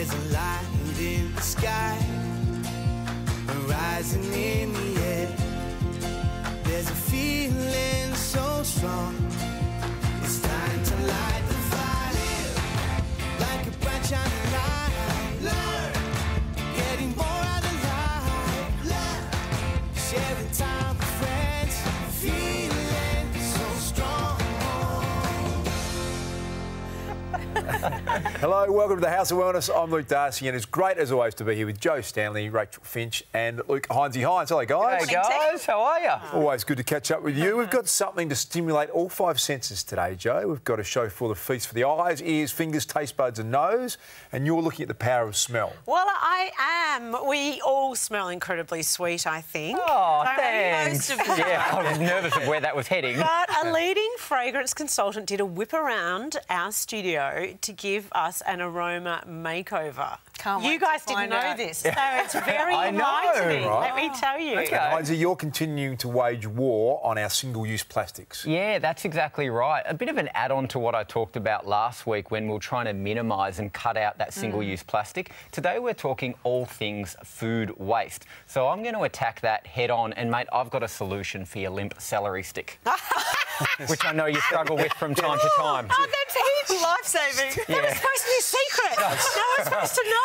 There's a light in the sky, rising in the air. There's a feeling so strong. It's time to light the fire, like a bright shining light. Learn, getting more out of life. Learn, sharing time with friends, feeling so strong. Hello, welcome to the House of Wellness. I'm Luke Darcy, and it's great as always to be here with Joe Stanley, Rachael Finch, and Luke Hines. Hello, guys. Hey guys, how are you? Always good to catch up with you. We've got something to stimulate all five senses today, Joe. We've got a show full of feast for the eyes, ears, fingers, taste buds and nose, and you're looking at the power of smell. Well, I am. We all smell incredibly sweet, I think. Oh, Don't thanks. most of them. Yeah, I was nervous of where that was heading. But a leading fragrance consultant did a whip around our studio to give us an aroma makeover. Can't wait you guys to didn't find know out. this, so it's very I enlightening, know, let me tell you. Okay. Hinesy, you're continuing to wage war on our single-use plastics. Yeah, that's exactly right. A bit of an add-on to what I talked about last week when we were trying to minimise and cut out that single-use plastic. Today we're talking all things food waste. So I'm going to attack that head-on, and, mate, I've got a solution for your limp celery stick, which I know you struggle with from time to time. Oh, that's huge. Life-saving. That was supposed to be a secret. No one's supposed to know.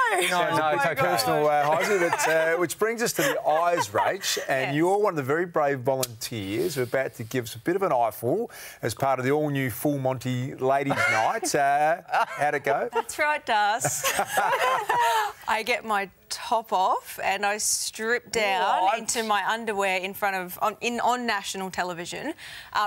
No, it's okay. Personal, Hinesy, which brings us to the eyes, Rach, and you're one of the very brave volunteers who are about to give us a bit of an eyeful as part of the all-new Full Monty Ladies' Night. How'd it go? That's right, Daz. I get my top off and I strip down into my underwear in front of on national television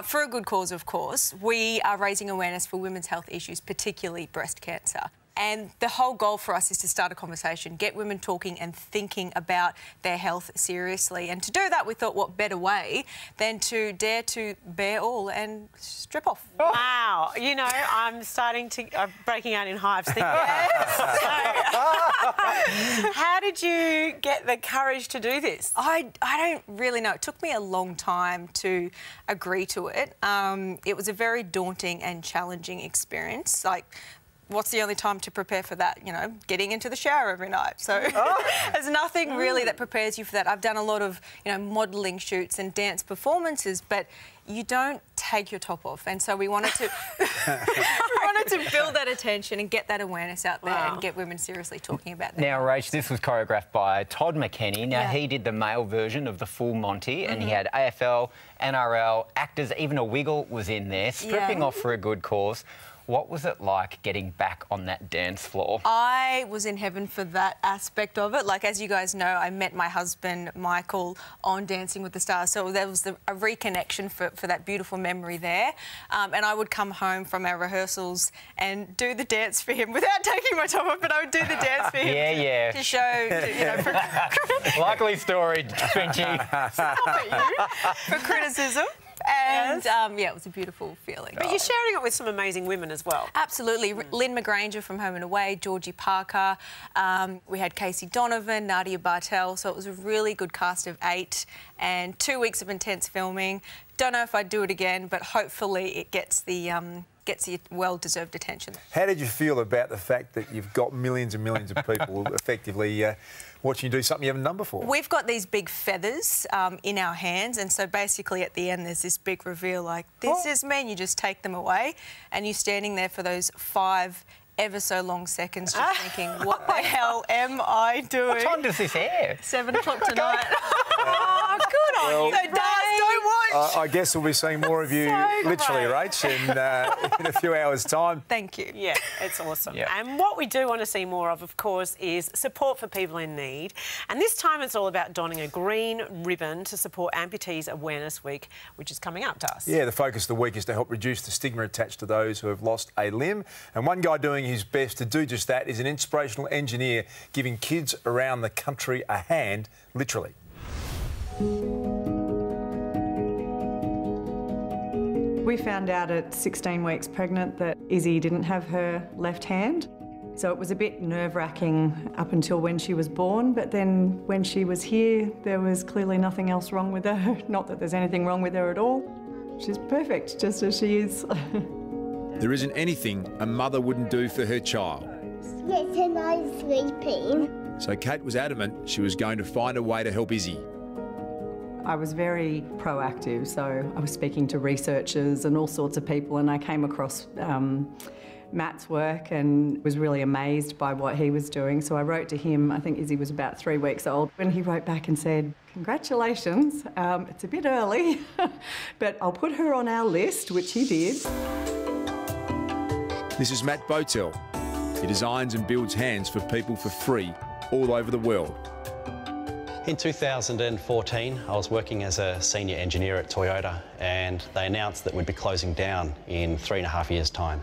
for a good cause, of course. We are raising awareness for women's health issues, particularly breast cancer. And the whole goal for us is to start a conversation, get women talking and thinking about their health seriously. And to do that, we thought, what better way than to dare to bare all and strip off. Wow. You know, I'm breaking out in hives thinking how did you get the courage to do this? I don't really know. It took me a long time to agree to it. It was a very daunting and challenging experience. Like, what's the only time to prepare for that? You know, getting into the shower every night. So there's nothing really that prepares you for that. I've done a lot of, you know, modelling shoots and dance performances, but you don't take your top off. And so we wanted to build that attention and get that awareness out there and get women seriously talking about that. Now, Rach, this was choreographed by Todd McKenney. Now, he did the male version of the Full Monty, and he had AFL, NRL, actors, even a Wiggle was in there, stripping off for a good cause. What was it like getting back on that dance floor? I was in heaven for that aspect of it. Like, as you guys know, I met my husband, Michael, on Dancing with the Stars. So there was a reconnection for that beautiful memory there. And I would come home from our rehearsals and do the dance for him without taking my top off, but I would do the dance for him to show, you know, for... Likely story, Finchy. for criticism. And, yeah, it was a beautiful feeling. But you're sharing it with some amazing women as well. Absolutely. Lynn McGranger from Home and Away, Georgie Parker, we had Casey Donovan, Nadia Bartel, so it was a really good cast of 8 and 2 weeks of intense filming. Don't know if I'd do it again, but hopefully it gets the well-deserved attention. How did you feel about the fact that you've got millions and millions of people effectively watching you do something you haven't done before? We've got these big feathers in our hands, and so basically at the end there's this big reveal like, this is me, and you just take them away, and you're standing there for those 5 ever so long seconds just thinking, what the hell am I doing? What time does this air? 7 o'clock tonight. Oh, good on you. So, Daz, don't watch. I guess we'll be seeing more of you, literally, Rach, in a few hours' time. Thank you. Yeah, it's awesome. Yep. And what we do want to see more of course, is support for people in need. And this time it's all about donning a green ribbon to support Amputees Awareness Week, which is coming up to us. Yeah, the focus of the week is to help reduce the stigma attached to those who have lost a limb. And one guy doing his best to do just that is an inspirational engineer giving kids around the country a hand, literally. We found out at 16 weeks pregnant that Izzy didn't have her left hand. So it was a bit nerve-wracking up until when she was born, but then when she was here, there was clearly nothing else wrong with her. Not that there's anything wrong with her at all. She's perfect, just as she is. There isn't anything a mother wouldn't do for her child. Yes, and I'm sleeping. So Kate was adamant she was going to find a way to help Izzy. I was very proactive, so I was speaking to researchers and all sorts of people, and I came across Matt's work and was really amazed by what he was doing. So I wrote to him, I think Izzy was about 3 weeks old, and he wrote back and said, "Congratulations, it's a bit early, but I'll put her on our list," which he did. This is Matt Boto. He designs and builds hands for people for free all over the world. In 2014, I was working as a senior engineer at Toyota, and they announced that we'd be closing down in 3.5 years' time.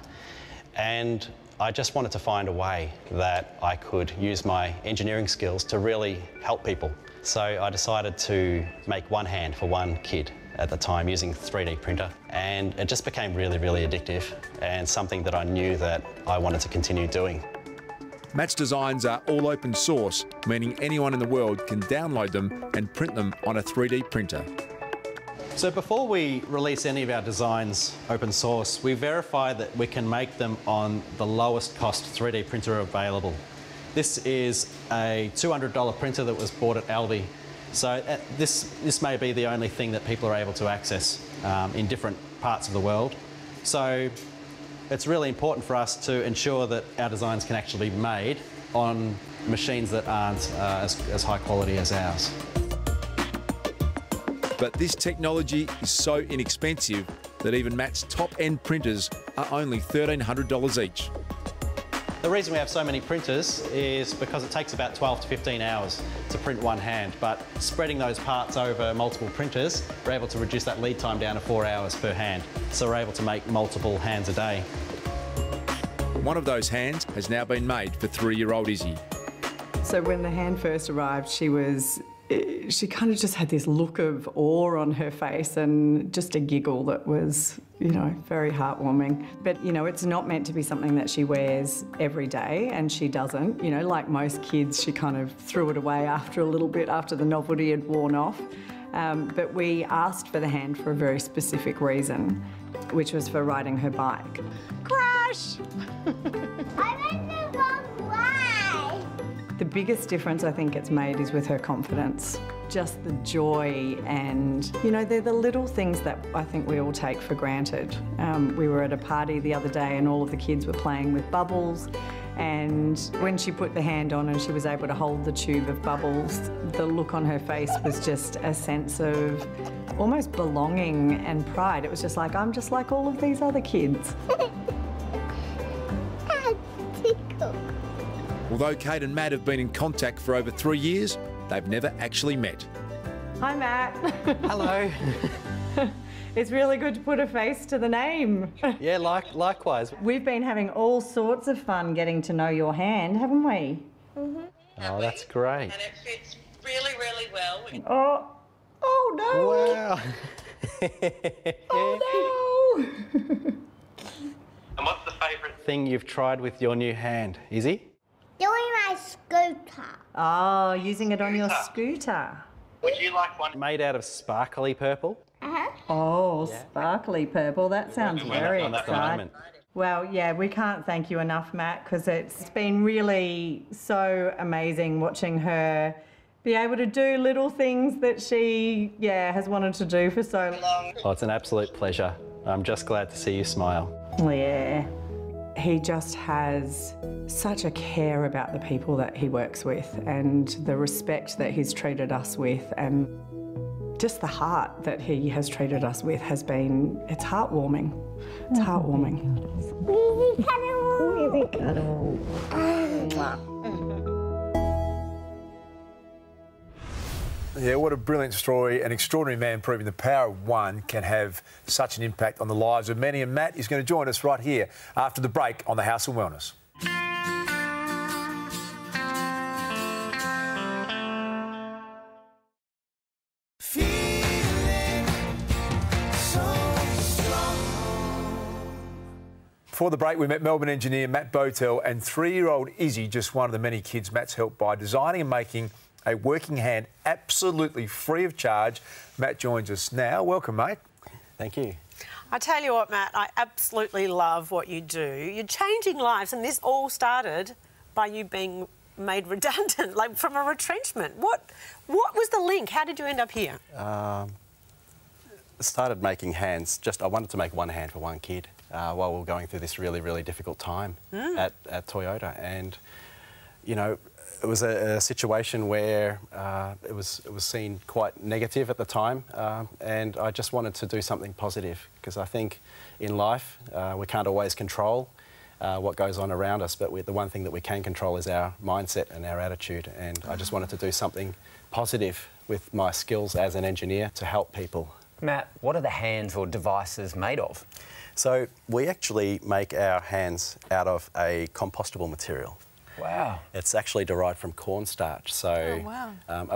And I just wanted to find a way that I could use my engineering skills to really help people. So I decided to make one hand for one kid at the time using a 3D printer, and it just became really, really addictive and something that I knew that I wanted to continue doing. Matt's designs are all open source, meaning anyone in the world can download them and print them on a 3D printer. So before we release any of our designs open source, we verify that we can make them on the lowest cost 3D printer available. This is a $200 printer that was bought at Aldi. So this may be the only thing that people are able to access in different parts of the world. So it's really important for us to ensure that our designs can actually be made on machines that aren't as high quality as ours. But this technology is so inexpensive that even Matt's top-end printers are only $1,300 each. The reason we have so many printers is because it takes about 12 to 15 hours to print one hand, but spreading those parts over multiple printers, we're able to reduce that lead time down to 4 hours per hand. So we're able to make multiple hands a day. One of those hands has now been made for 3-year-old Izzy. So when the hand first arrived, she kind of just had this look of awe on her face and just a giggle that was, you know, very heartwarming. But, you know, it's not meant to be something that she wears every day, and she doesn't. You know, like most kids, she kind of threw it away after a little bit, after the novelty had worn off. But we asked for the hand for a very specific reason, which was for riding her bike. Crash! I went the wrong way. The biggest difference I think it's made is with her confidence. Just the joy, and, you know, they're the little things that I think we all take for granted. We were at a party the other day and all of the kids were playing with bubbles, and when she put the hand on and she was able to hold the tube of bubbles, the look on her face was just a sense of almost belonging and pride. It was just like, I'm just like all of these other kids. Although Kate and Matt have been in contact for over 3 years, they've never actually met. Hi, Matt. Hello. It's really good to put a face to the name. Yeah, likewise. We've been having all sorts of fun getting to know your hand, haven't we? Mm-hmm. Oh, that's great. And it fits really, really well. Oh no! Wow. Oh no! And what's the favourite Thing you've tried with your new hand, Izzy? Doing my scooter. Oh, using it on your scooter. would you like one? Made out of sparkly purple. Oh, sparkly purple. That sounds very At the exciting. moment. Well, yeah, we can't thank you enough, Matt, because it's been really so amazing watching her be able to do little things that she, has wanted to do for so long. Oh, it's an absolute pleasure. I'm just glad to see you smile. Yeah. He just has such a care about the people that he works with, and the respect that he's treated us with, and just the heart that he has treated us with has been, it's heartwarming. It's heartwarming. Weezy cuddle. Weezy cuddle. Yeah, what a brilliant story. An extraordinary man proving the power of one can have such an impact on the lives of many. And Matt is going to join us right here after the break on the House of Wellness. Before the break, we met Melbourne engineer Matt Boto and 3-year-old Izzy, just one of the many kids Matt's helped by designing and making a working hand absolutely free of charge. Matt joins us now. Welcome, mate. Thank you. I tell you what, Matt, I absolutely love what you do. You're changing lives, and this all started by you being made redundant, like from a retrenchment. What was the link? How did you end up here? Started making hands. I wanted to make one hand for one kid while we were going through this really, really difficult time at Toyota. And, you know, it was a situation where it was seen quite negative at the time, and I just wanted to do something positive, because I think in life we can't always control what goes on around us, but the one thing that we can control is our mindset and our attitude, and I just wanted to do something positive with my skills as an engineer to help people. Matt, what are the hands or devices made of? So we actually make our hands out of a compostable material. Wow. It's actually derived from cornstarch, so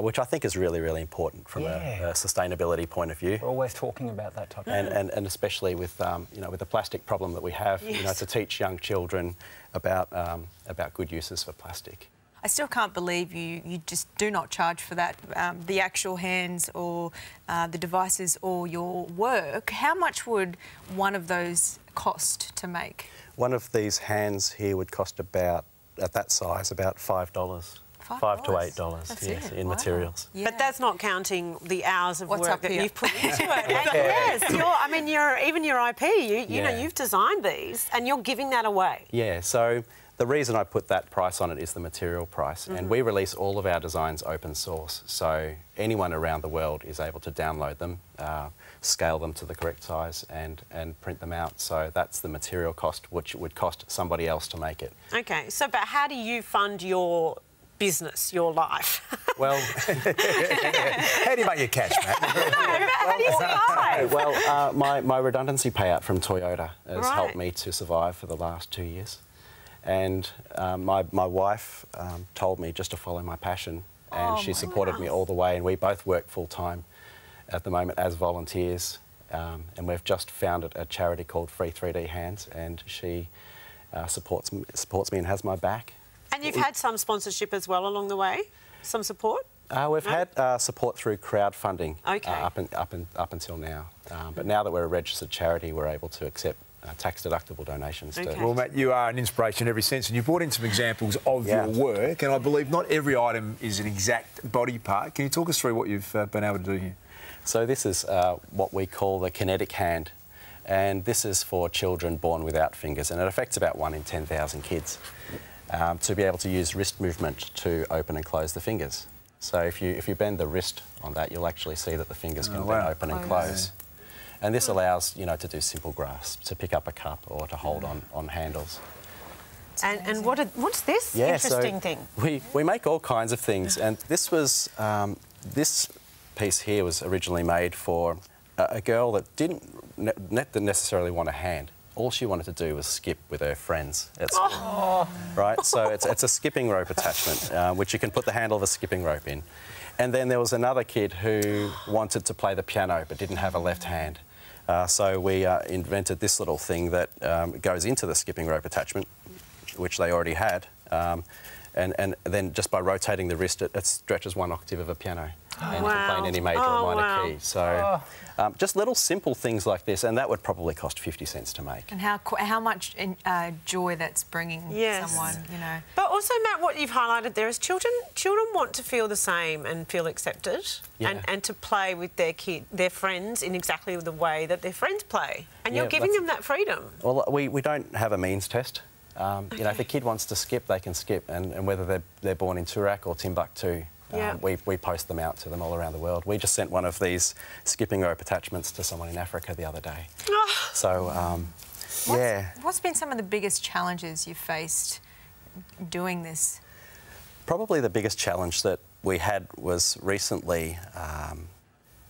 which I think is really, really important from a sustainability point of view. We're always talking about that type of thing. And especially with you know, with the plastic problem that we have, you know, to teach young children about good uses for plastic. I still can't believe you just do not charge for that, the actual hands or the devices or your work. How much would one of those cost to make? One of these hands here would cost about, at that size, about $5. $5 to $8, yes, in materials. Yeah. But that's not counting the hours of work that you've put into it. And yes, I mean, even your IP, you know, you've designed these and you're giving that away. Yeah, so the reason I put that price on it is the material price, and we release all of our designs open source, so anyone around the world is able to download them, scale them to the correct size and print them out. So that's the material cost, which would cost somebody else to make it. Okay, so but how do you fund your business, your life? Well, how do you make your cash, Matt? How do you survive? Well, my redundancy payout from Toyota has helped me to survive for the last 2 years. And my wife told me just to follow my passion, and she supported me all the way, and we both work full-time at the moment as volunteers, and we've just founded a charity called Free 3D Hands, and she supports me and has my back. And you've had some sponsorship as well along the way? Some support? We've had support through crowdfunding up until now. But now that we're a registered charity, we're able to accept tax-deductible donations. Well, Matt, you are an inspiration in every sense, and you brought in some examples of your work, and I believe not every item is an exact body part. Can you talk us through what you've been able to do here? So this is what we call the kinetic hand, and this is for children born without fingers, and it affects about 1 in 10,000 kids. To be able to use wrist movement to open and close the fingers. So if you bend the wrist on that, you'll actually see that the fingers can then open and close. And this allows, you know, to do simple grasps, to pick up a cup or to hold on handles. And what's this interesting thing? We make all kinds of things, and this was this piece here was originally made for a girl that didn't necessarily want a hand. All she wanted to do was skip with her friends at school, right? So it's a skipping rope attachment, which you can put the handle of a skipping rope in. And then there was another kid who wanted to play the piano but didn't have a left hand. So we invented this little thing that goes into the skipping rope attachment, which they already had. And then just by rotating the wrist, it stretches 1 octave of a piano. And you can play in any major or minor key. So just little simple things like this, and that would probably cost 50 cents to make. And how much joy that's bringing someone, you know. But also, Matt, what you've highlighted there is children want to feel the same and feel accepted, and to play with their friends in exactly the way that their friends play. And you're giving them that freedom. Well, we don't have a means test. You know, if a kid wants to skip, they can skip, and whether they're born in Toorak or Timbuktu, we post them out to them all around the world. We just sent one of these skipping rope attachments to someone in Africa the other day. So, What's been some of the biggest challenges you've faced doing this? Probably the biggest challenge that we had was recently,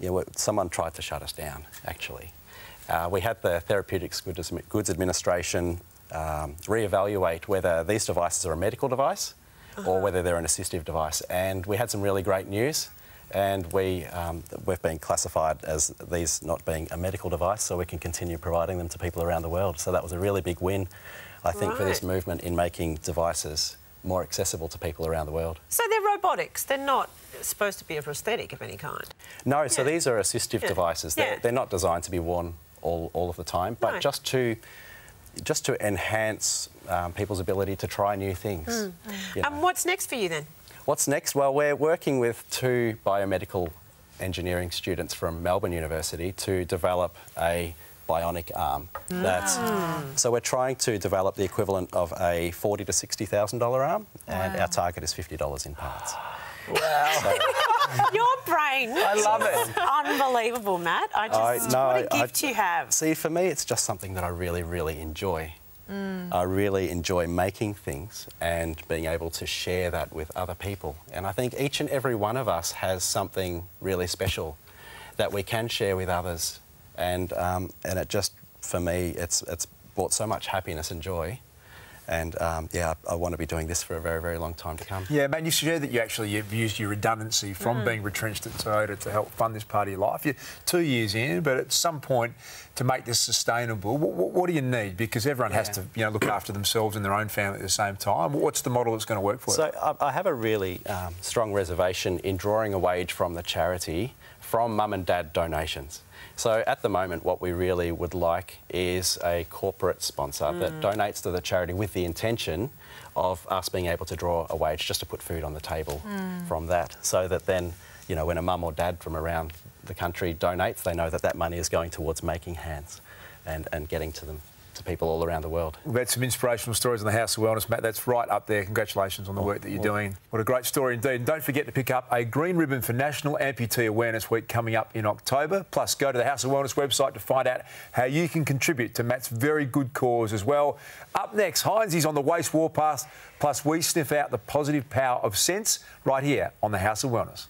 you know, someone tried to shut us down, actually. We had the Therapeutics Goods Administration re-evaluate whether these devices are a medical device or whether they're an assistive device. And we had some really great news, and we've been classified as these not being a medical device, so we can continue providing them to people around the world. So that was a really big win, I think, for this movement in making devices more accessible to people around the world. So they're robotics, they're not supposed to be a prosthetic of any kind? No, so these are assistive devices. They're not designed to be worn all of the time, but just to just to enhance people's ability to try new things. You know. And what's next for you then? What's next? Well, we're working with 2 biomedical engineering students from Melbourne University to develop a bionic arm. So we're trying to develop the equivalent of a $40,000 to $60,000 arm, and our target is $50 in parts. Wow. So, Your brain. I love it. Unbelievable, Matt. What a gift you have. See, for me, it's just something that I really, really enjoy. I really enjoy making things and being able to share that with other people. And I think each and every one of us has something really special that we can share with others. And it just, for me, it's brought so much happiness and joy. And yeah, I want to be doing this for a very, very long time to come. Yeah, man, you shared that you've used your redundancy from being retrenched at Toyota to help fund this part of your life. You're 2 years in, but at some point, to make this sustainable, what do you need? Because everyone has to, look after themselves and their own family at the same time. What's the model that's going to work for you? So I have a really strong reservation in drawing a wage from the charity from mum and dad donations. So at the moment, what we really would like is a corporate sponsor that donates to the charity with the intention of us being able to draw a wage just to put food on the table from that, so that then, when a mum or dad from around the country donates, they know that that money is going towards making hands and getting to them, to people all around the world. We've had some inspirational stories on the House of Wellness, Matt. That's right up there. Congratulations on the work that you're doing. What a great story indeed. And don't forget to pick up a green ribbon for National Amputee Awareness Week coming up in October. Plus, go to the House of Wellness website to find out how you can contribute to Matt's very good cause as well. Up next, Hines is on the Waste Warpath. Plus, we sniff out the positive power of sense right here on the House of Wellness.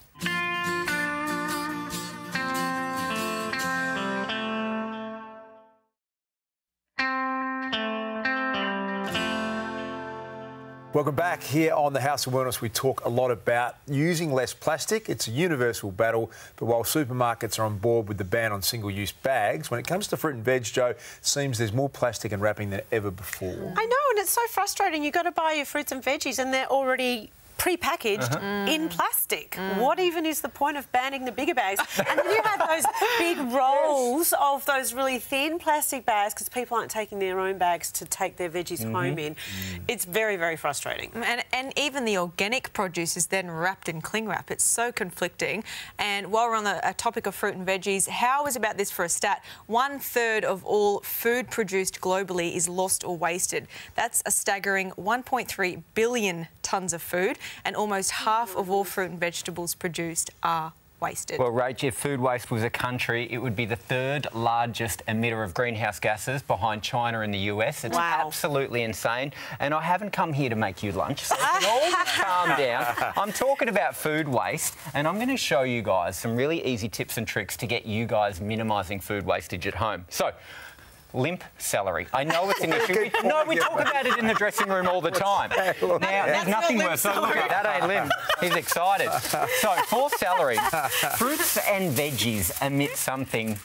Welcome back. Here on the House of Wellness, we talk a lot about using less plastic. It's a universal battle, but while supermarkets are on board with the ban on single-use bags, when it comes to fruit and veg, Joe, it seems there's more plastic and wrapping than ever before. I know, and it's so frustrating. You've got to buy your fruits and veggies and they're already pre-packaged in plastic. What even is the point of banning the bigger bags? And then you have those big rolls of those really thin plastic bags because people aren't taking their own bags to take their veggies home in. It's very, very frustrating. And even the organic produce is then wrapped in cling wrap. It's so conflicting. And while we're on the topic of fruit and veggies, how is about this for a stat? 1/3 of all food produced globally is lost or wasted. That's a staggering 1.3 billion tonnes of food, and almost half of all fruit and vegetables produced are wasted. Well, Rach, if food waste was a country, it would be the 3rd largest emitter of greenhouse gases behind China and the US. It's absolutely insane. And I haven't come here to make you lunch, so you can all just calm down. I'm talking about food waste, and I'm going to show you guys some really easy tips and tricks to get you guys minimising food wastage at home. So, limp celery. I know it's an issue. We talk about it in the dressing room all the time. Now, there's nothing worse. Look at that, ain't limp. He's excited. So, for celery, fruits and veggies emit something,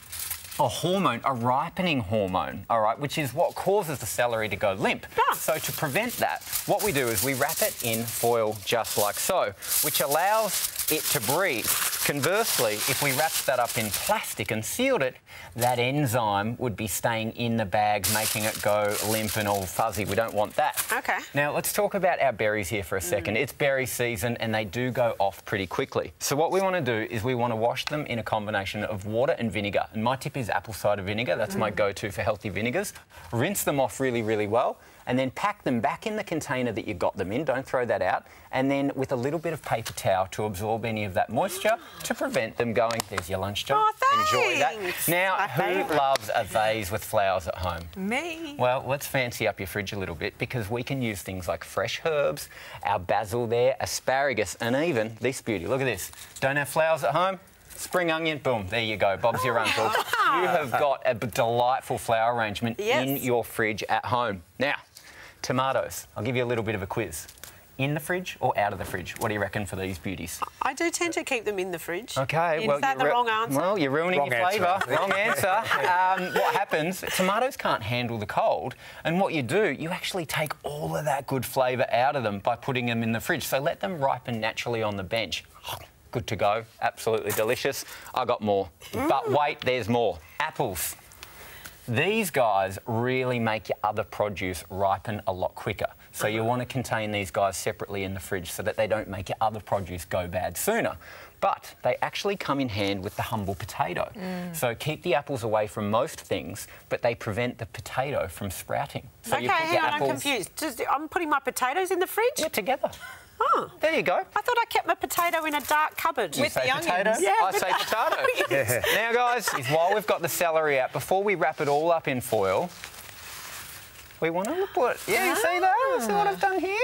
a hormone, a ripening hormone, all right, which is what causes the celery to go limp. So to prevent that, what we do is we wrap it in foil just like so, which allows it to breathe. Conversely, if we wrapped that up in plastic and sealed it, that enzyme would be staying in the bag, making it go limp and all fuzzy. We don't want that. Okay. Now, let's talk about our berries here for a second. It's berry season and they do go off pretty quickly. So what we want to do is we want to wash them in a combination of water and vinegar. And my tip is apple cider vinegar. That's my go-to for healthy vinegars. Rinse them off really, really well, and then pack them back in the container that you got them in. Don't throw that out. And then with a little bit of paper towel to absorb any of that moisture to prevent them going. There's your lunch, Joe. Oh, thanks. Enjoy that. Now, who loves a vase with flowers at home? Me. Well, let's fancy up your fridge a little bit because we can use things like fresh herbs, our basil there, asparagus, and even this beauty. Look at this. Don't have flowers at home? Spring onion, boom, there you go. Bob's your uncle. You have got a delightful flower arrangement in your fridge at home. Now, tomatoes. I'll give you a little bit of a quiz. In the fridge or out of the fridge? What do you reckon for these beauties? I do tend to keep them in the fridge. Okay. Is that the wrong answer? Well, you're ruining your flavour. Wrong answer. What happens, tomatoes can't handle the cold, and what you do, you actually take all of that good flavour out of them by putting them in the fridge. So let them ripen naturally on the bench. Good to go. Absolutely delicious. I got more. But wait, there's more. Apples. These guys really make your other produce ripen a lot quicker. So you want to contain these guys separately in the fridge so that they don't make your other produce go bad sooner. But they actually come in hand with the humble potato. So keep the apples away from most things, but they prevent the potato from sprouting. So Okay, hang on, I'm confused. I'm putting my potatoes in the fridge? Yeah, together. Oh. There you go. I thought I kept my potato in a dark cupboard. You say potato? Yeah, I say potato. Now, guys, while we've got the celery out, before we wrap it all up in foil, we want to put... Yeah, you see that? See what I've done here?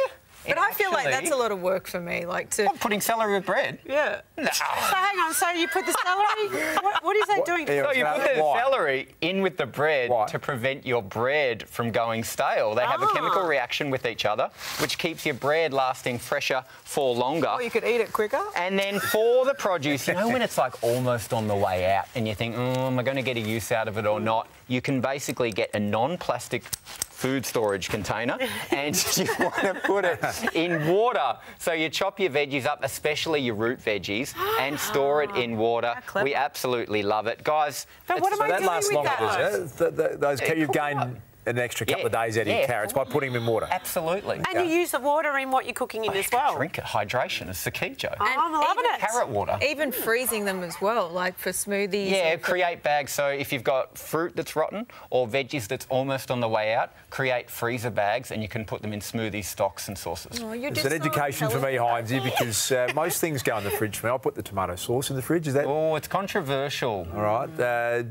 But I feel like that's a lot of work for me, like to... I'm putting celery with bread. Yeah. No. So hang on, so you put the celery... What is that doing? So you put the celery in with the bread to prevent your bread from going stale. They have a chemical reaction with each other, which keeps your bread lasting fresher for longer. Or you could eat it quicker. And then for the produce, you know when it's like almost on the way out and you think, am I going to get a use out of it or not? You can basically get a non-plastic food storage container and you want to put it in water. So you chop your veggies up, especially your root veggies, and store it in water. We absolutely love it. Guys, but what am I doing with that? Does it? Those you've gained an extra couple of days out of your carrots by putting them in water. Absolutely. And you use the water in what you're cooking in as well. Drink it. Hydration is the key, Joe. I'm loving it. Carrot water. Even freezing them as well, like for smoothies. Yeah, create bags. So if you've got fruit that's rotten or veggies that's almost on the way out, create freezer bags and you can put them in smoothies, stocks and sauces. Oh, it's an education for me, Hinesy, because most things go in the fridge for me. I put the tomato sauce in the fridge. Is that... Oh, it's controversial. All right.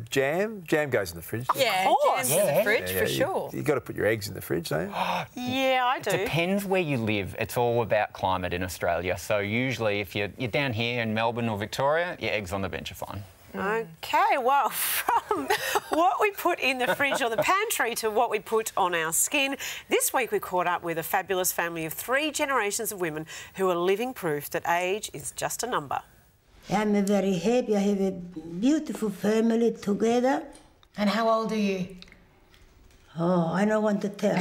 Jam goes in the fridge. Yeah, jam's in the fridge for sure. You've got to put your eggs in the fridge, don't you? Yeah, I do. It depends where you live. It's all about climate in Australia. So usually if you're down here in Melbourne or Victoria, your eggs on the bench are fine. OK, well, from what we put in the fridge or the pantry to what we put on our skin, this week we caught up with a fabulous family of 3 generations of women who are living proof that age is just a number. I'm very happy. I have a beautiful family together. And how old are you? Oh, I don't want to tell.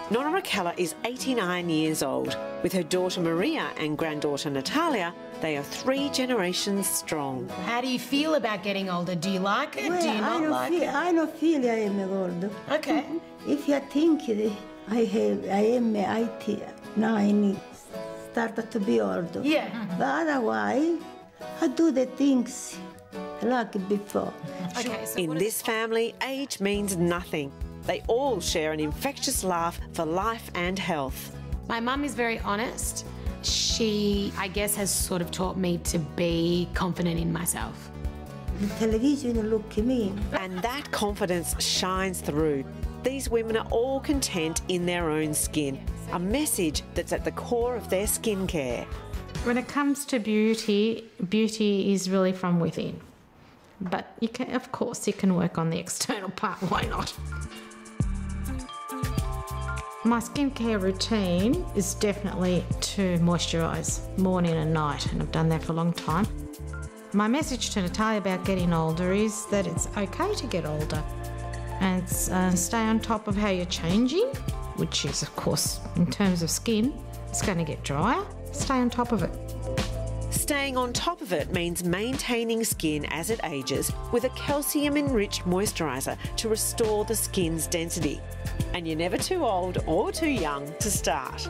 Nonna Raquel is 89 years old. With her daughter Maria and granddaughter Natalia, they are 3 generations strong. How do you feel about getting older? Do you like it? Well, do you not like it? I don't feel I am old. Okay. If you think I am 89, started to be old. Yeah. But otherwise, I do the things like before. Okay, so In this family, age means nothing. They all share an infectious laugh for life and health. My mum is very honest. She, I guess, has sort of taught me to be confident in myself. The television look at me. And that confidence shines through. These women are all content in their own skin, a message that's at the core of their skincare. When it comes to beauty, beauty is really from within. But you can, of course, you can work on the external part, why not? My skincare routine is definitely to moisturise morning and night, and I've done that for a long time. My message to Natalia about getting older is that it's okay to get older, and stay on top of how you're changing, which is, of course, in terms of skin, it's going to get drier. Stay on top of it. Staying on top of it means maintaining skin as it ages with a calcium-enriched moisturiser to restore the skin's density. And you're never too old or too young to start.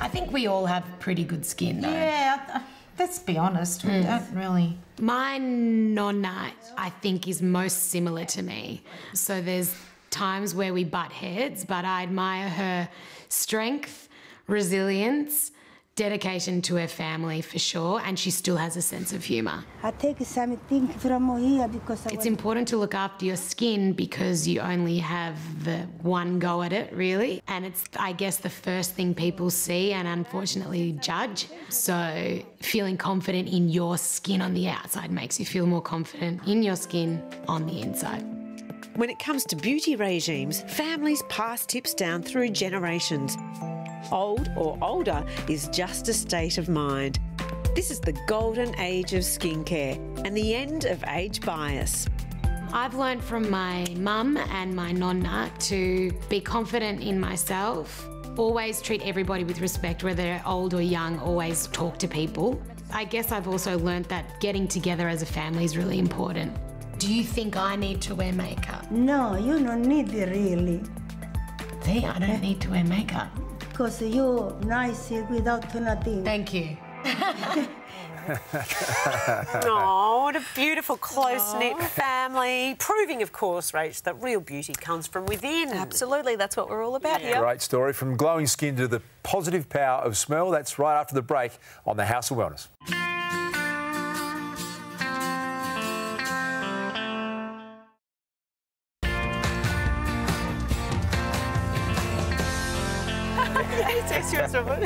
I think we all have pretty good skin, though. Yeah, let's be honest, we don't really. My nonna, I think, is most similar to me. So there's times where we butt heads, but I admire her strength, resilience, dedication to her family for sure, and she still has a sense of humour. I take something from here because It's important to look after your skin because you only have the one go at it, really. And it's, I guess, the first thing people see and unfortunately judge. So feeling confident in your skin on the outside makes you feel more confident in your skin on the inside. When it comes to beauty regimes, families pass tips down through generations. Old or older is just a state of mind. This is the golden age of skincare and the end of age bias. I've learned from my mum and my nonna to be confident in myself, always treat everybody with respect, whether they're old or young, always talk to people. I guess I've also learned that getting together as a family is really important. Do you think I need to wear makeup? No, you don't need it really. See, I don't need to wear makeup. Because you're nice without nothing. Thank you. Oh, what a beautiful, close-knit family. Proving, of course, Rach, that real beauty comes from within. Absolutely, that's what we're all about here. Great story. From glowing skin to the positive power of smell. That's right after the break on the House of Wellness.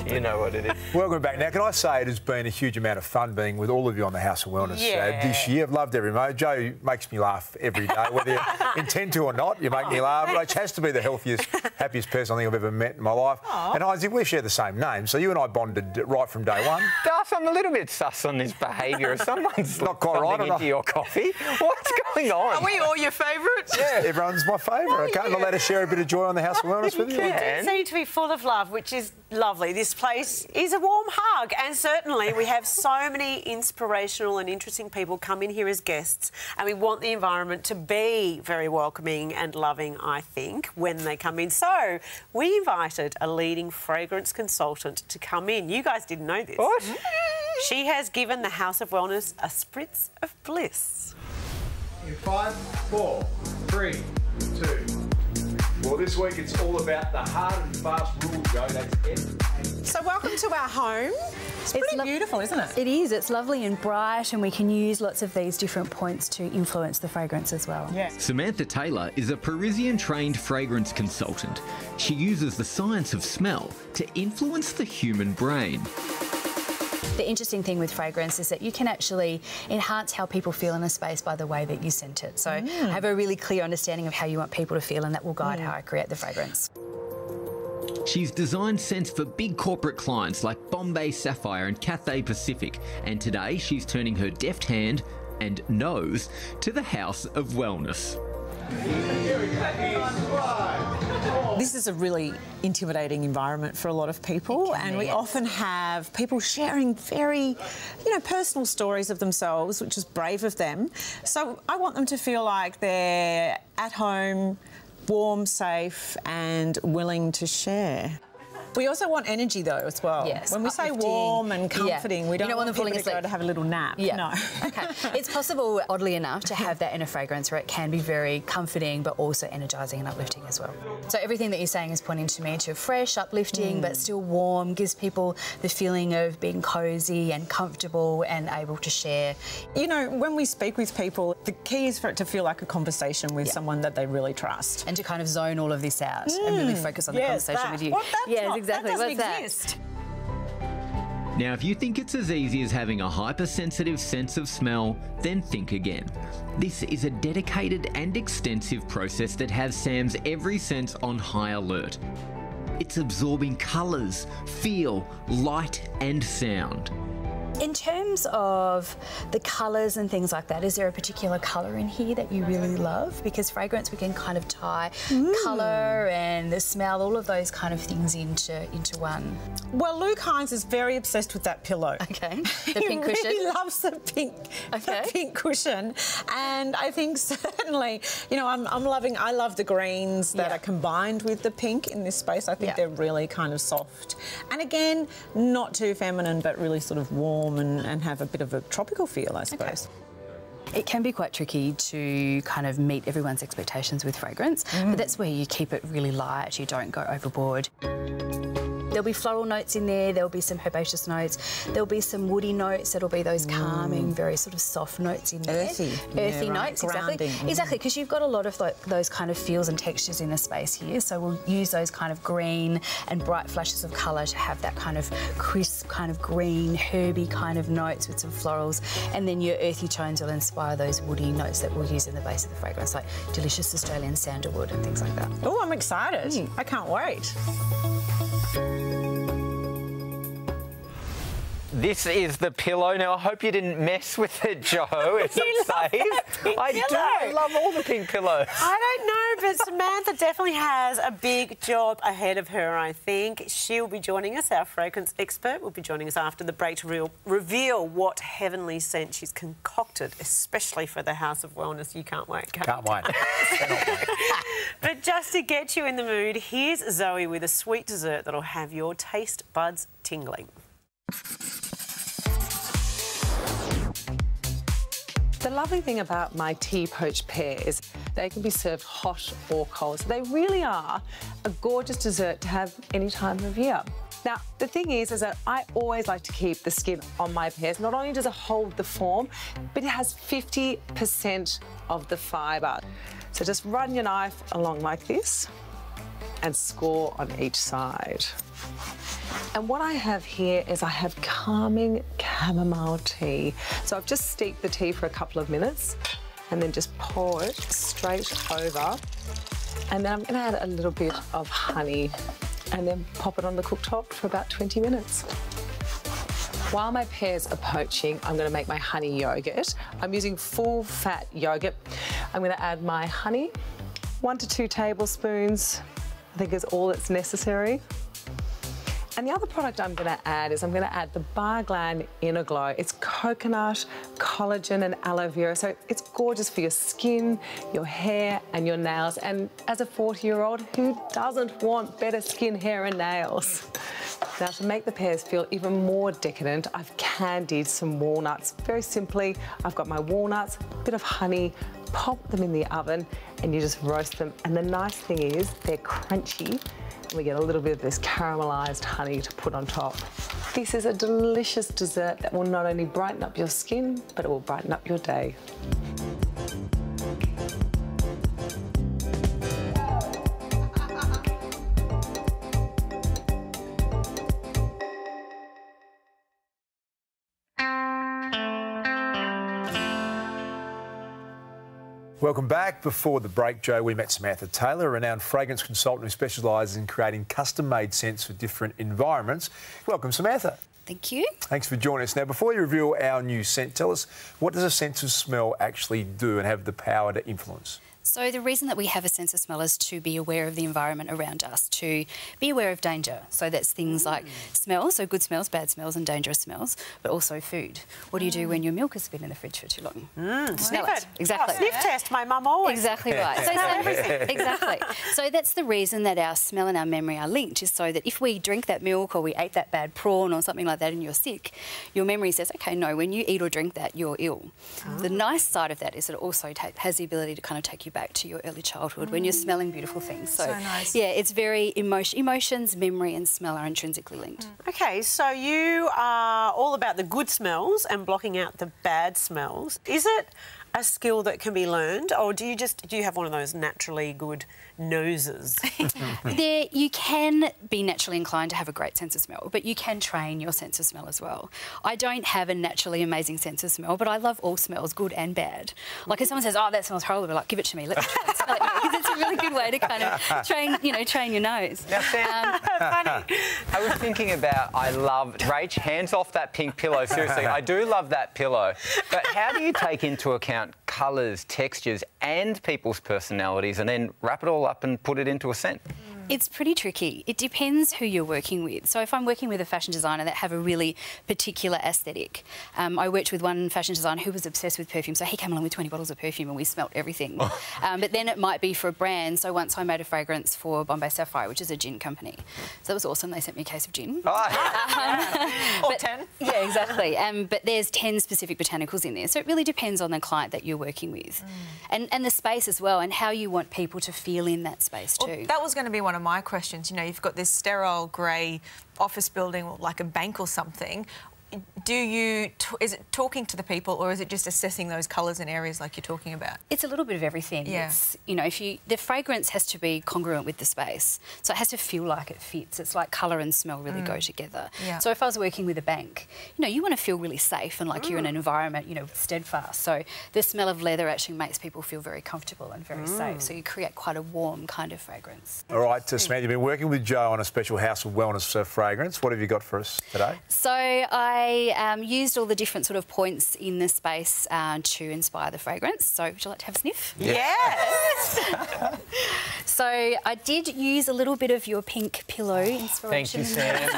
You know what it is. Welcome back. Now, can I say it has been a huge amount of fun being with all of you on the House of Wellness this year. I've loved every moment. Joe makes me laugh every day, whether you intend to or not. You make me laugh. Rach has to be the healthiest, happiest person I think I've ever met in my life. Aww. And Isaac, we share the same name, so you and I bonded right from day one. Darcy, I'm a little bit sus on his behaviour. Someone's not quite right into your coffee. What's going on? Are we all your favourites? Yeah, everyone's my favourite. I can't let us share a bit of joy on the House of Wellness with you. You seem to be full of love, which is lovely. This place is a warm hug, and certainly we have so many inspirational and interesting people come in here as guests, and we want the environment to be very welcoming and loving, I think, when they come in. So we invited a leading fragrance consultant to come in. You guys didn't know this. What? She has given the House of Wellness a spritz of bliss. In 5, 4, 3, 2. Well, this week it's all about the hard and fast rules, Joe. That's it. So welcome to our home. It's pretty beautiful, isn't it? It is. It's lovely and bright, and we can use lots of these different points to influence the fragrance as well. Yes. Samantha Taylor is a Parisian-trained fragrance consultant. She uses the science of smell to influence the human brain. The interesting thing with fragrance is that you can actually enhance how people feel in a space by the way that you scent it. So I have a really clear understanding of how you want people to feel, and that will guide how I create the fragrance. She's designed scents for big corporate clients like Bombay Sapphire and Cathay Pacific, and today she's turning her deft hand and nose to the House of Wellness. This is a really intimidating environment for a lot of people, and we often have people sharing very, personal stories of themselves, which is brave of them. So I want them to feel like they're at home, warm, safe, and willing to share. We also want energy, though, as well. Yes. When we say warm and comforting, we don't want them falling people to go to have a little nap. Yeah. No. Okay. It's possible, oddly enough, to have that in a fragrance where it can be very comforting but also energising and uplifting as well. So everything that you're saying is pointing to me to fresh, uplifting, but still warm, gives people the feeling of being cosy and comfortable and able to share. When we speak with people, the key is for it to feel like a conversation with someone that they really trust. And to kind of zone all of this out and really focus on the conversation with you. Exactly. That doesn't What's exist. Now, if you think it's as easy as having a hypersensitive sense of smell, then think again. This is a dedicated and extensive process that has Sam's every sense on high alert. It's absorbing colours, feel, light and sound. In terms of the colours and things like that, is there a particular colour in here that you really love? Because fragrance, we can kind of tie colour and the smell, all of those kind of things into one. Well, Luke Hines is very obsessed with that pillow. Okay. The pink cushion? He really loves the pink cushion. And I think certainly, I love the greens that are combined with the pink in this space. I think they're really kind of soft. And again, not too feminine, but really sort of warm and have a bit of a tropical feel, I suppose. Okay. It can be quite tricky to kind of meet everyone's expectations with fragrance, but that's where you keep it really light, you don't go overboard. There'll be floral notes in there, there'll be some herbaceous notes, there'll be some woody notes, that'll be those calming, very sort of soft notes in there. Earthy notes, exactly. Exactly, because you've got a lot of those kind of feels and textures in the space here, so we'll use those kind of green and bright flashes of colour to have that kind of crisp, kind of green, herby kind of notes with some florals, and then your earthy tones will inspire those woody notes that we'll use in the base of the fragrance, like delicious Australian sandalwood and things like that. Oh, I'm excited. I can't wait. This is the pillow. Now, I hope you didn't mess with it, Joe. It's safe. I do. I love all the pink pillows. I don't know, But Samantha definitely has a big job ahead of her, I think. She'll be joining us, our fragrance expert will be joining us after the break to reveal what heavenly scent she's concocted, especially for the House of Wellness. You can't wait. Can't wait. But just to get you in the mood, here's Zoe with a sweet dessert that'll have your taste buds tingling. The lovely thing about my tea poached pears, they can be served hot or cold. So they really are a gorgeous dessert to have any time of year. Now, the thing is that I always like to keep the skin on my pears. Not only does it hold the form, but it has 50% of the fibre. So just run your knife along like this and score on each side. And what I have here is I have calming chamomile tea. So I've just steeped the tea for a couple of minutes and then just pour it straight over. And then I'm going to add a little bit of honey and then pop it on the cooktop for about 20 minutes. While my pears are poaching, I'm going to make my honey yoghurt. I'm using full fat yoghurt. I'm going to add my honey, 1 to 2 tablespoons. I think is all that's necessary. And the other product I'm going to add is I'm going to add the Bar Glam Inner Glow. It's coconut, collagen and aloe vera, so it's gorgeous for your skin, your hair and your nails. And as a 40-year-old, who doesn't want better skin, hair and nails? Now, to make the pears feel even more decadent, I've candied some walnuts. Very simply, I've got my walnuts, a bit of honey, pop them in the oven and you just roast them. And the nice thing is they're crunchy. We get a little bit of this caramelised honey to put on top. This is a delicious dessert that will not only brighten up your skin, but it will brighten up your day. Welcome back. Before the break, Joe, we met Samantha Taylor, a renowned fragrance consultant who specialises in creating custom-made scents for different environments. Welcome, Samantha. Thank you. Thanks for joining us. Now, before you reveal our new scent, tell us, what does a sense of smell actually do and have the power to influence? So the reason that we have a sense of smell is to be aware of the environment around us, to be aware of danger. So that's things like smells, so good smells, bad smells and dangerous smells, but also food. What do you do when your milk has been in the fridge for too long? Smell it. Exactly. Oh, sniff test, my mum always. Exactly right. So exactly. So that's the reason that our smell and our memory are linked, is so that if we drink that milk or we ate that bad prawn or something like that and you're sick, your memory says, OK, no, when you eat or drink that, you're ill. The nice side of that is that it also has the ability to kind of take you back to your early childhood when you're smelling beautiful things. So nice. Yeah, it's very emotions, memory and smell are intrinsically linked. OK, so you are all about the good smells and blocking out the bad smells. Is it a skill that can be learned, or do you have one of those naturally good noses? You can be naturally inclined to have a great sense of smell, but you can train your sense of smell as well. I don't have a naturally amazing sense of smell, but I love all smells, good and bad. Like if someone says, "Oh, that smells horrible," we're like, "Give it to me, let me try it." Smell it, because it's a really good way to kind of train your nose. Now, Sam, funny. I was thinking about, Rach, hands off that pink pillow. Seriously, I do love that pillow. But how do you take into account colours, textures and people's personalities and then wrap it all up and put it into a scent? It's pretty tricky. It depends who you're working with. So if I'm working with a fashion designer that have a really particular aesthetic, I worked with one fashion designer who was obsessed with perfume, so he came along with 20 bottles of perfume and we smelt everything. But then it might be for a brand. So once I made a fragrance for Bombay Sapphire, which is a gin company. So that was awesome. They sent me a case of gin. Or 10. Yeah, exactly. But there's 10 specific botanicals in there. So it really depends on the client that you're working with. And the space as well, and how you want people to feel in that space too. Well, that was going to be one of my questions. You know, you've got this sterile grey office building, like a bank or something. Is it talking to the people, or is it just assessing those colours and areas like you're talking about? It's a little bit of everything. Yeah. It's, you know, the fragrance has to be congruent with the space, so it has to feel like it fits. It's like colour and smell really go together. Yeah. So if I was working with a bank, you know, you want to feel really safe and like you're in an environment, you know, steadfast. So the smell of leather actually makes people feel very comfortable and very safe. So you create quite a warm kind of fragrance. All right, Samantha, you've been working with Joe on a special House of Wellness fragrance. What have you got for us today? So I I used all the different sort of points in the space to inspire the fragrance. So would you like to have a sniff? Yes! So I did use a little bit of your pink pillow inspiration. Thank you, Sam.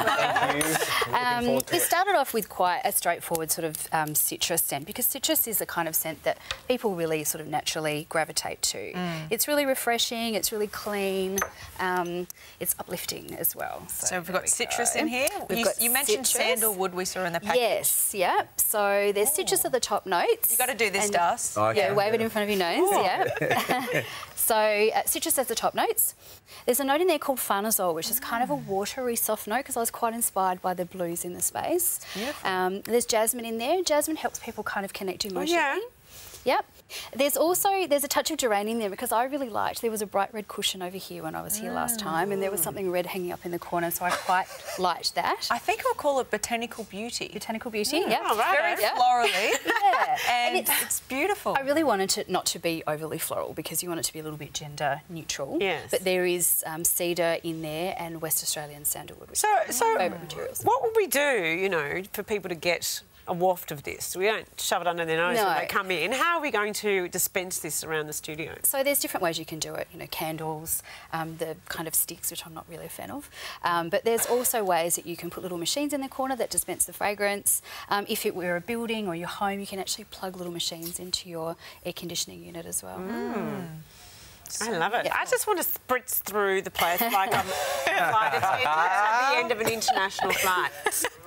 Thank you. This started off with quite a straightforward sort of citrus scent, because citrus is the kind of scent that people really sort of naturally gravitate to. It's really refreshing, it's really clean, it's uplifting as well. So we've got citrus in here. You mentioned citrus. sandalwood we saw in the package. Yes, yeah. So there's citrus at the top notes. You've got to do this, Darcy. Yeah, wave it in front of your nose, yeah. So citrus has the top notes. There's a note in there called farnesol, which is kind of a watery, soft note, because I was quite inspired by the blues in the space. There's jasmine in there. Jasmine helps people kind of connect emotionally. Yep. There's a touch of geranium there, because I really liked, there was a bright red cushion over here when I was here last time, and there was something red hanging up in the corner, so I quite liked that. I think I'll call it Botanical Beauty. Botanical Beauty, yeah. Oh, right. Very florally. Yeah. And it's beautiful. I really wanted it not to be overly floral, because you want it to be a little bit gender neutral. Yes. But there is cedar in there and West Australian sandalwood, which So are my favourite materials. what would we do, you know, for people to get a waft of this? We don't shove it under their nose when they come in. How are we going to dispense this around the studio? So there's different ways you can do it, you know, candles, the kind of sticks, which I'm not really a fan of. But there's also ways that you can put little machines in the corner that dispense the fragrance. If it were a building or your home, you can actually plug little machines into your air conditioning unit as well. I love it. Yeah. I just want to spritz through the place like I'm a flight attendant at the end of an international flight.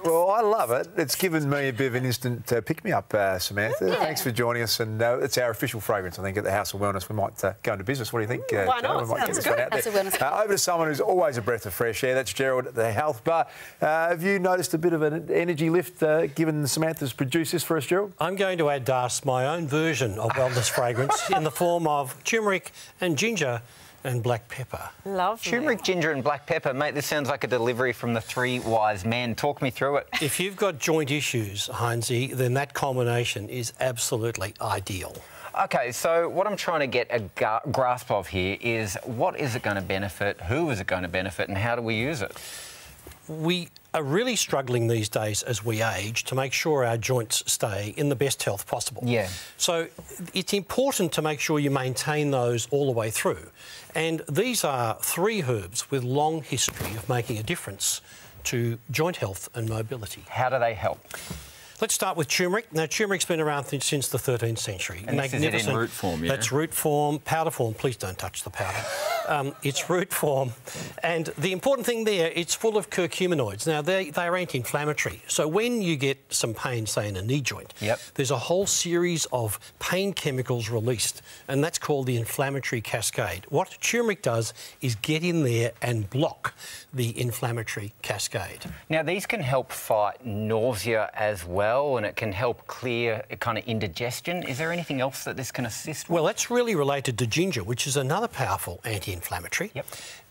Well, I love it. It's given me a bit of an instant pick-me-up, Samantha. Thanks for joining us. And it's our official fragrance, I think, at the House of Wellness. We might go into business. What do you think? Why not? We might get Sounds this one out there. Over to someone who's always a breath of fresh air. That's Gerald at the Health Bar. Have you noticed a bit of an energy lift given Samantha's produced this for us, Gerald? I'm going to add, Darcy, my own version of wellness fragrance in the form of turmeric and ginger and black pepper. Lovely. Turmeric, ginger and black pepper. Mate, this sounds like a delivery from the Three Wise Men. Talk me through it. If you've got joint issues, Hinesy, then that combination is absolutely ideal. OK, so what I'm trying to get a grasp of here is what is it going to benefit, who is it going to benefit, and how do we use it? We are really struggling these days as we age to make sure our joints stay in the best health possible. Yeah. So it's important to make sure you maintain those all the way through. And these are three herbs with long history of making a difference to joint health and mobility. How do they help? Let's start with turmeric. Now, turmeric's been around since the 13th century. And this is it in root form, yeah? That's root form, powder form. Please don't touch the powder. It's root form. And the important thing there, it's full of curcuminoids. Now, they are anti-inflammatory. So when you get some pain, say, in a knee joint, there's a whole series of pain chemicals released, and that's called the inflammatory cascade. What turmeric does is get in there and block the inflammatory cascade. Now, these can help fight nausea as well, and it can help clear kind of indigestion. Is there anything else that this can assist with? Well, that's really related to ginger, which is another powerful anti-inflammatory.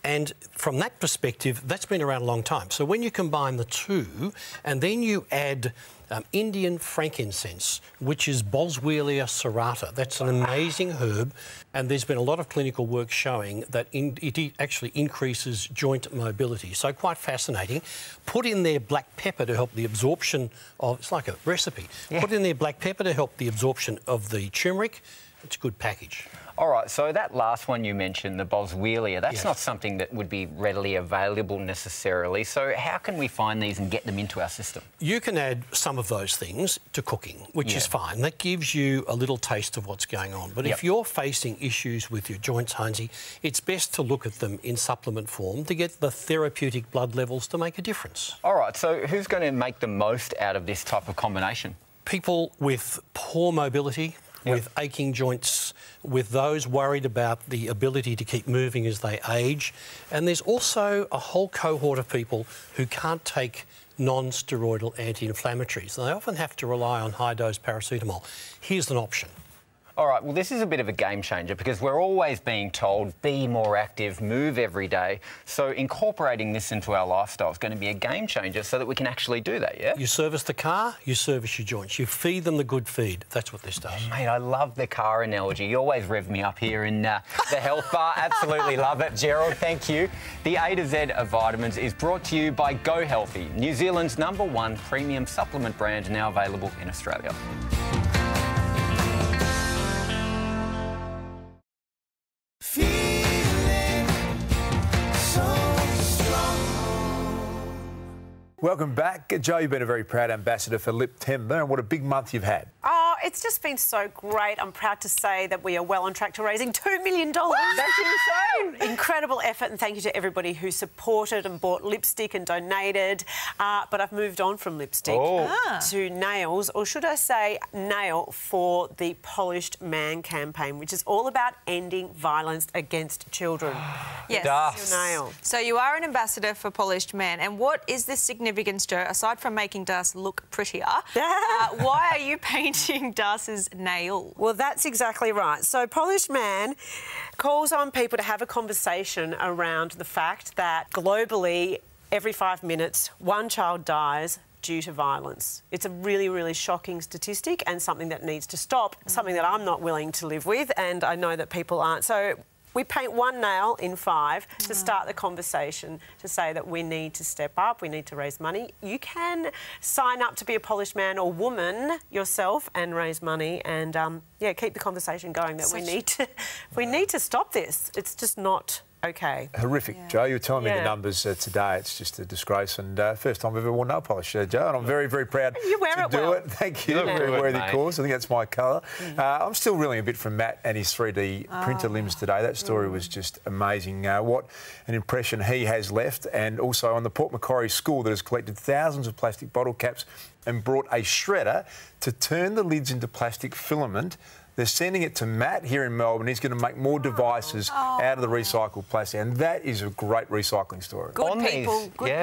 And from that perspective, that's been around a long time. So when you combine the two and then you add Indian frankincense, which is Boswellia serrata. That's an amazing herb, and there's been a lot of clinical work showing that it actually increases joint mobility. So quite fascinating. Put in there black pepper to help the absorption of, it's like a recipe. Put in there black pepper to help the absorption of the turmeric. It's a good package. All right, so that last one you mentioned, the Boswellia, that's not something that would be readily available necessarily. So how can we find these and get them into our system? You can add some of those things to cooking, which is fine. That gives you a little taste of what's going on. But if you're facing issues with your joints, Hinesy, it's best to look at them in supplement form to get the therapeutic blood levels to make a difference. All right, so who's going to make the most out of this type of combination? People with poor mobility, with aching joints, with those worried about the ability to keep moving as they age. And there's also a whole cohort of people who can't take non-steroidal anti-inflammatories. They often have to rely on high-dose paracetamol. Here's an option. All right, well, this is a bit of a game changer because we're always being told, be more active, move every day. So incorporating this into our lifestyle is going to be a game changer so that we can actually do that, yeah? You service the car, you service your joints. You feed them the good feed. That's what this does. Oh, mate, I love the car analogy. You always rev me up here in the health bar. Absolutely love it. Gerald, thank you. The A to Z of vitamins is brought to you by Go Healthy, New Zealand's #1 premium supplement brand, now available in Australia. Welcome back. Joe, you've been a very proud ambassador for Liptember, and what a big month you've had. Oh, it's just been so great. I'm proud to say that we are well on track to raising $2 million. That's insane. Incredible effort, and thank you to everybody who supported and bought lipstick and donated. But I've moved on from lipstick to nails, or should I say nail, for the Polished Man campaign, which is all about ending violence against children. Yes. Nail. So you are an ambassador for Polished Man, and what is the significance, Joe, aside from making Darcy look prettier? Why are you painting Darcy's nail? Well, that's exactly right. So Polished Man calls on people to have a conversation around the fact that globally, every 5 minutes, one child dies due to violence. It's a really, really shocking statistic and something that needs to stop, something that I'm not willing to live with, and I know that people aren't. So we paint one nail in 5 to start the conversation, to say that we need to step up, we need to raise money. You can sign up to be a Polished Man or woman yourself and raise money and, yeah, keep the conversation going that we need to stop this. It's just not okay. Horrific, Joe. You were telling me the numbers today. It's just a disgrace, and first time I've ever worn nail polish, Joe, and I'm very, very proud you wear to it do well. it. Thank you. Very worthy cause. I think that's my colour. I'm still reeling a bit from Matt and his 3D printer limbs today. That story was just amazing. What an impression he has left, and also on the Port Macquarie school that has collected thousands of plastic bottle caps and brought a shredder to turn the lids into plastic filament. They're sending it to Matt here in Melbourne. He's going to make more devices out of the recycled plastic, and that is a great recycling story. Good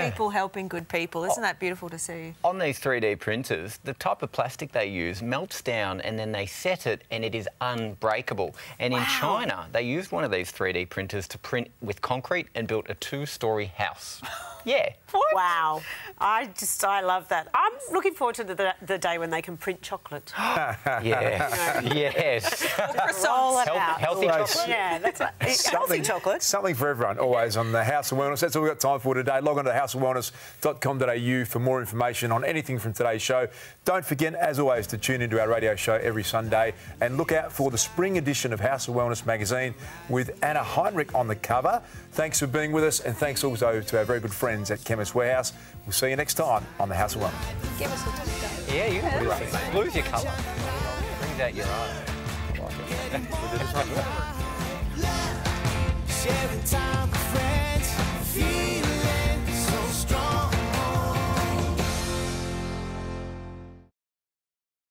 people helping good people. Isn't that beautiful to see? On these 3D printers, the type of plastic they use melts down and then they set it and it is unbreakable. And in China, they used one of these 3D printers to print with concrete and built a 2-storey house. Yeah. What? Wow. I love that. I'm looking forward to the day when they can print chocolate. Yes. Roll it out. Healthy chocolate? Yeah, that's right. Healthy chocolate. Something for everyone, always on the House of Wellness. That's all we've got time for today. Log on to houseofwellness.com.au for more information on anything from today's show. Don't forget, as always, to tune into our radio show every Sunday and look out for the spring edition of House of Wellness magazine with Anna Heinrich on the cover. Thanks for being with us, and thanks also to our very good friends at Chemist Warehouse. We'll see you next time on the House of Wellness. Give us a touchdown. Yeah, you can lose it. Blue's your colour. Brings out your eyes. I like it. Sharing time